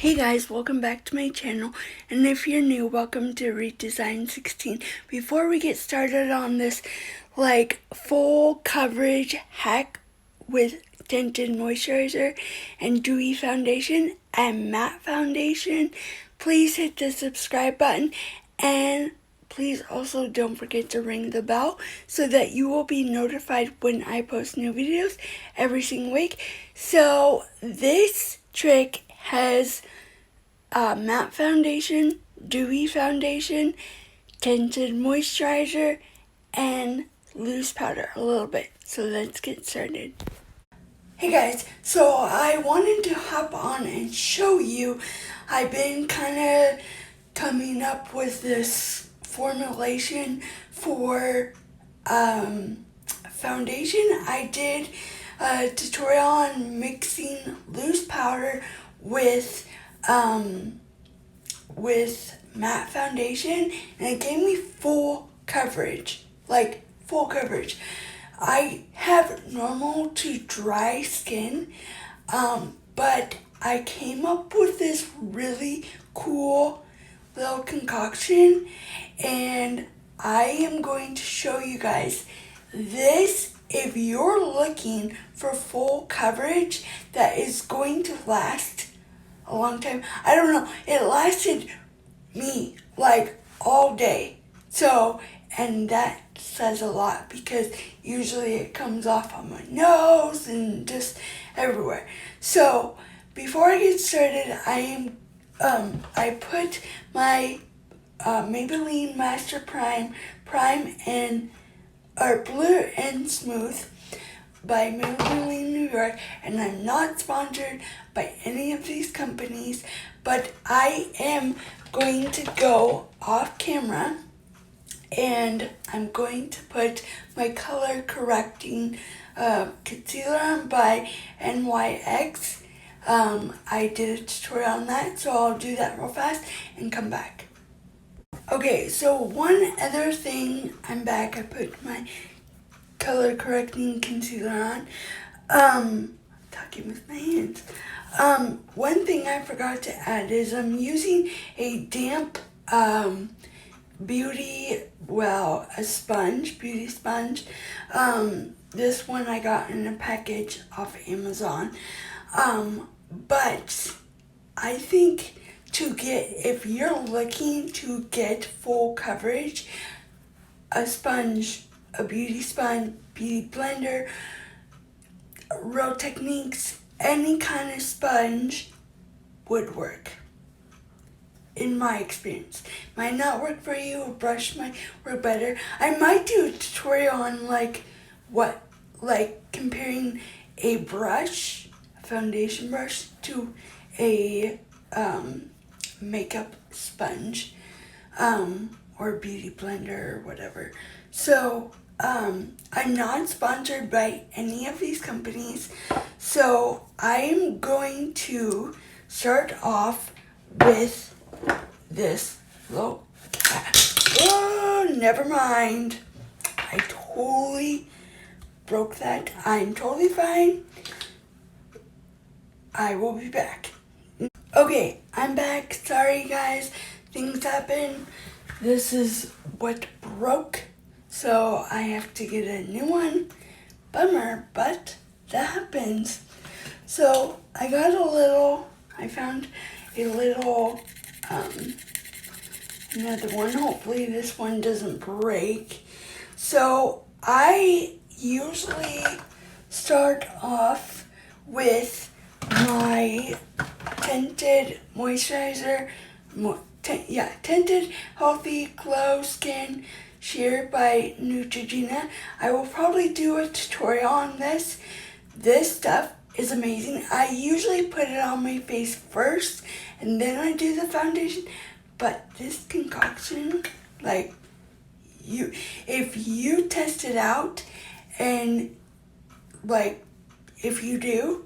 Hey guys, welcome back to my channel, and if you're new, welcome to Redesign 16. Before we get started on this full coverage hack with Tinted Moisturizer and Dewy Foundation and Matte Foundation, please hit the subscribe button, and please also don't forget to ring the bell so that you will be notified when I post new videos every single week. So this trick has matte foundation, dewy foundation, tinted moisturizer, and loose powder a little bit. So let's get started. Hey guys, so I wanted to hop on and show you. I've been kind of coming up with this formulation for foundation. I did a tutorial on mixing loose powder with matte foundation, and it gave me full coverage, full coverage. I have normal to dry skin, but I came up with this really cool little concoction, and I am going to show you guys this. If you're looking for full coverage that is going to last a long time, I don't know, it lasted me all day. So, and that says a lot because usually it comes off on my nose and just everywhere. So before I get started, I put my Maybelline Master Prime and Blur and Smooth by Maybelline New York, and I'm not sponsored by any of these companies, but I am going to go off camera and I'm going to put my color correcting concealer on by NYX. I did a tutorial on that, so I'll do that real fast and come back. Okay, so one other thing, I'm back. I put my color correcting concealer on. Talking with my hands. One thing I forgot to add is I'm using a damp beauty sponge. This one I got in a package off Amazon. But I think if you're looking to get full coverage, a sponge, a beauty sponge, beauty blender, Real Techniques, any kind of sponge would work, in my experience. Might not work for you, a brush might work better. I might do a tutorial on comparing a brush, a foundation brush, to a makeup sponge, or beauty blender or whatever. So I'm not sponsored by any of these companies, so I'm going to start off with this little cat. Oh, never mind. I totally broke that. I'm totally fine. I will be back. Okay, I'm back. Sorry guys, things happen. This is what broke, so I have to get a new one. Bummer, but that happens. So I found a little, another one. Hopefully this one doesn't break. So I usually start off with my Tinted Moisturizer, Tinted Healthy Glow Skin Sheer by Neutrogena. I will probably do a tutorial on this. This stuff is amazing. I usually put it on my face first and then I do the foundation, but this concoction, if you test it out, and if you do,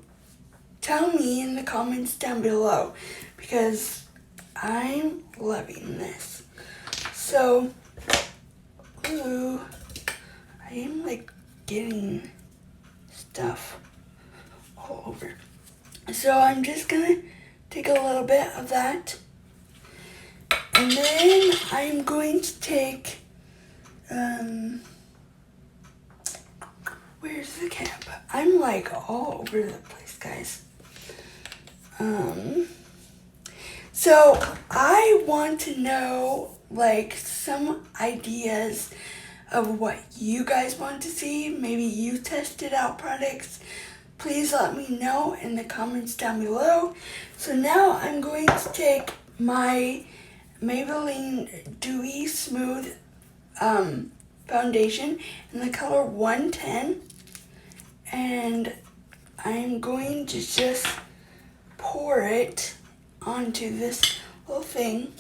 tell me in the comments down below, because I'm loving this. So, ooh, I am getting stuff all over. So I'm just gonna take a little bit of that. And then I'm going to take, where's the cap? I'm like all over the place, guys. So I want to know like some ideas of what you guys want to see. Maybe you tested out products. Please let me know in the comments down below. So now I'm going to take my Maybelline Dewy Smooth foundation in the color 110, and I'm going to just pour it onto this little thing.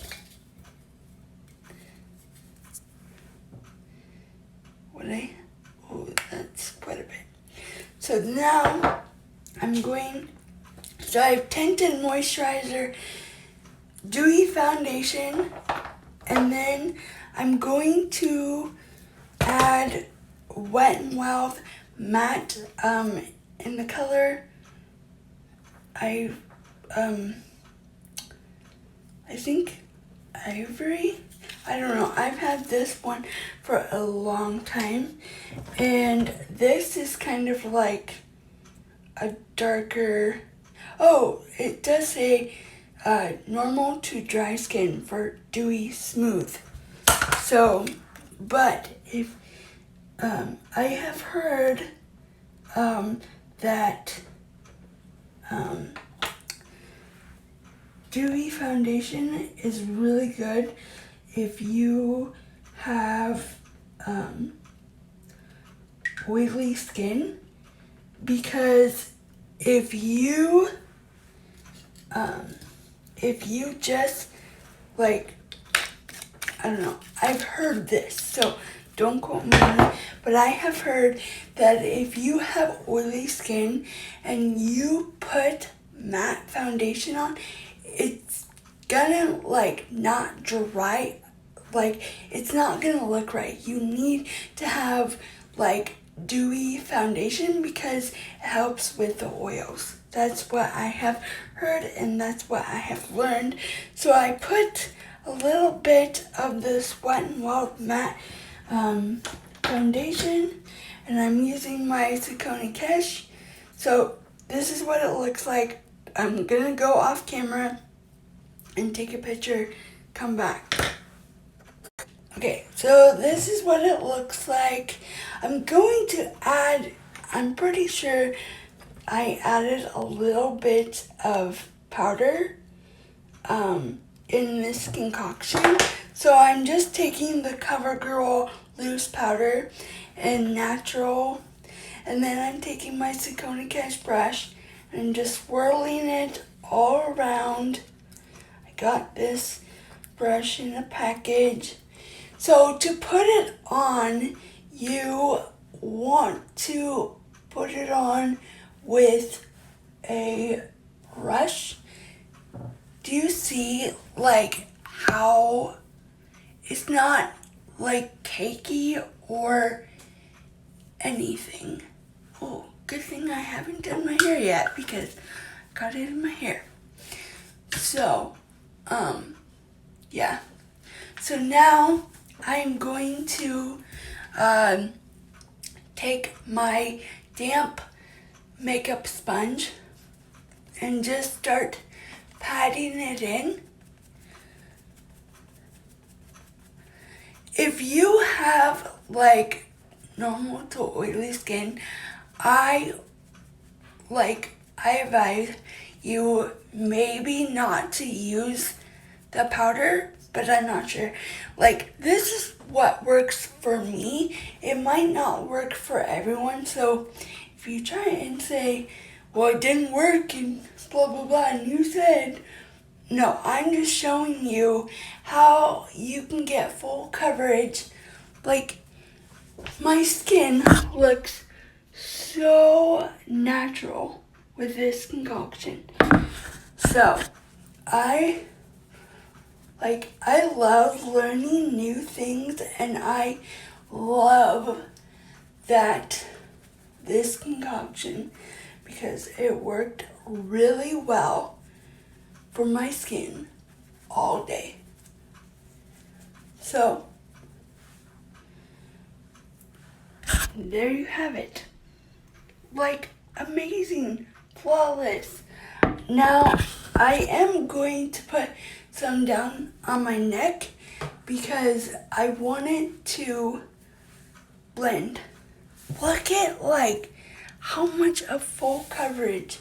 Oh, that's quite a bit. So now so I have Tinted Moisturizer, Dewy Foundation, and then I'm going to add Wet n Wild Matte in the color I think Ivory. I don't know. I've had this one for a long time, and this is kind of like a darker. Oh, it does say normal to dry skin for Dewy Smooth. So, but if I have heard that Dewy Foundation is really good if you have oily skin, because if you just like, I don't know, I've heard this, so don't quote me on it, but I have heard that if you have oily skin and you put matte foundation on, it's gonna like not dry, like it's not gonna look right. You need to have like dewy foundation because it helps with the oils. That's what I have heard and that's what I have learned. So I put a little bit of this Wet n Wild Matte foundation, and I'm using my Saucony Cash. So this is what it looks like. I'm gonna go off camera and take a picture, come back. Okay, so this is what it looks like. I'm going to add, I'm pretty sure I added a little bit of powder in this concoction. So I'm just taking the CoverGirl loose powder and natural, and then I'm taking my Saucony Cash brush and just swirling it all around. I got this brush in a package. So to put it on, you want to put it on with a brush. Do you see like how it's not like cakey or anything? Oh, good thing I haven't done my hair yet because I got it in my hair. So, yeah. So now I'm going to take my damp makeup sponge and just start patting it in. If you have like normal to oily skin, I advise you maybe not to use the powder, but I'm not sure. Like, this is what works for me. It might not work for everyone, so if you try and say, well, it didn't work and blah blah blah, and you said, no, I'm just showing you how you can get full coverage. Like, my skin looks so natural with this concoction. So, I love learning new things, and I love that this concoction because it worked really well for my skin all day. So, there you have it. Like, amazing, flawless. Now, I am going to put some down on my neck because I want it to blend. Look at like how much of full coverage.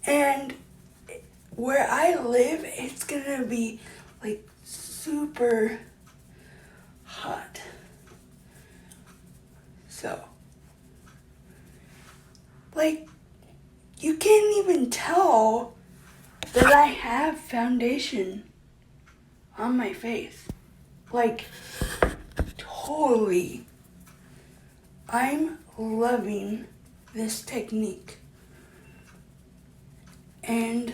And where I live, it's gonna be like super hot. So, like, you can't even tell that I have foundation on my face. Like, totally. I'm loving this technique. And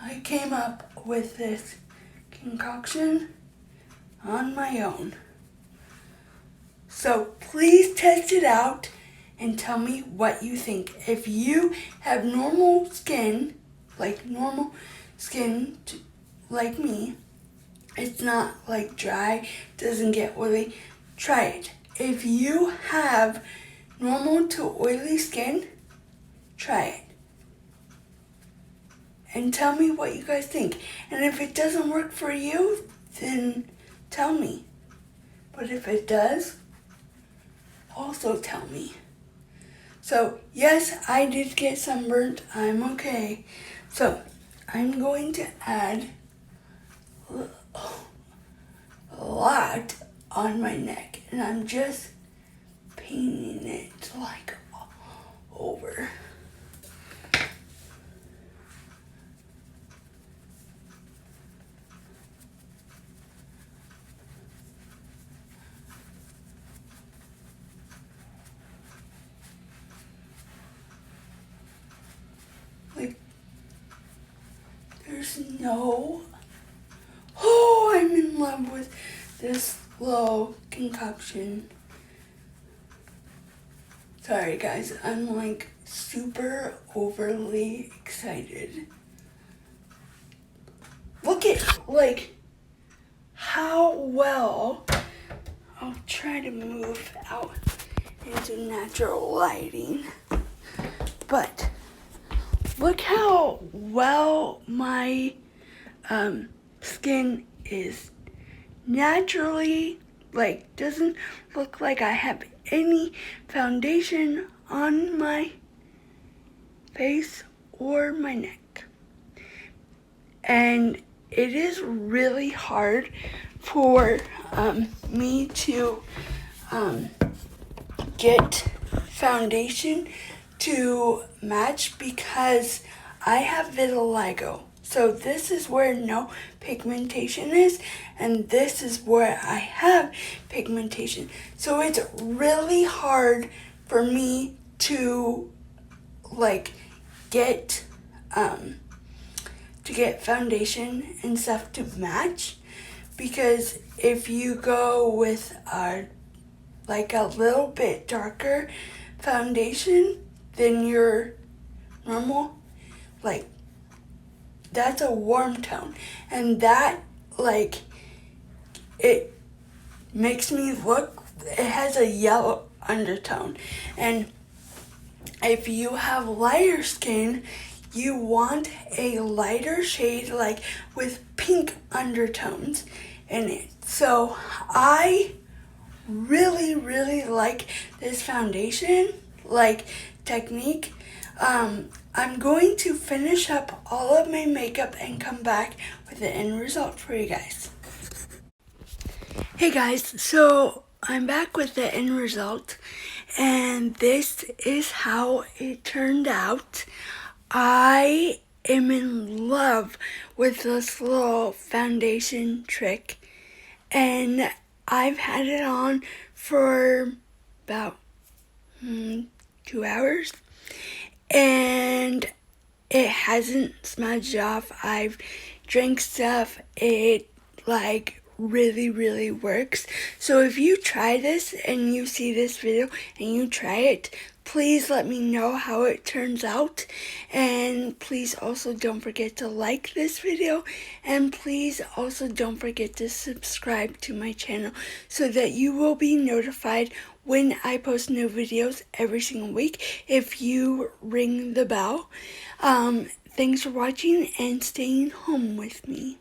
I came up with this concoction on my own. So please test it out and tell me what you think. If you have normal skin, like me, it's not like dry, doesn't get oily, try it. If you have normal to oily skin, try it. And tell me what you guys think. And if it doesn't work for you, then tell me. But if it does, also tell me. So, yes, I did get sunburnt. I'm okay. So, I'm going to add a lot on my neck. And I'm just painting it like over. Like, there's no... Oh, I'm in love with this slow concoction. Sorry guys, I'm like super overly excited. Look at like how well, I'll try to move out into natural lighting, but look how well my skin is naturally, like, doesn't look like I have any foundation on my face or my neck. And it is really hard for me to get foundation to match because I have vitiligo. So this is where no pigmentation is, and this is where I have pigmentation. So it's really hard for me to like get foundation and stuff to match, because if you go with like a little bit darker foundation than your normal, like, that's a warm tone, and that, like, it makes me look, it has a yellow undertone. And if you have lighter skin, you want a lighter shade, like with pink undertones in it. So I really, really like this foundation, like, technique. I'm going to finish up all of my makeup and come back with the end result for you guys. Hey guys, so I'm back with the end result, and this is how it turned out. I am in love with this little foundation trick, and I've had it on for about 2 hours, and it hasn't smudged off. I've drank stuff, it like really works. So if you try this and you see this video and you try it, please let me know how it turns out, and please also don't forget to like this video, and please also don't forget to subscribe to my channel so that you will be notified when I post new videos every single week if you ring the bell. Thanks for watching and staying home with me.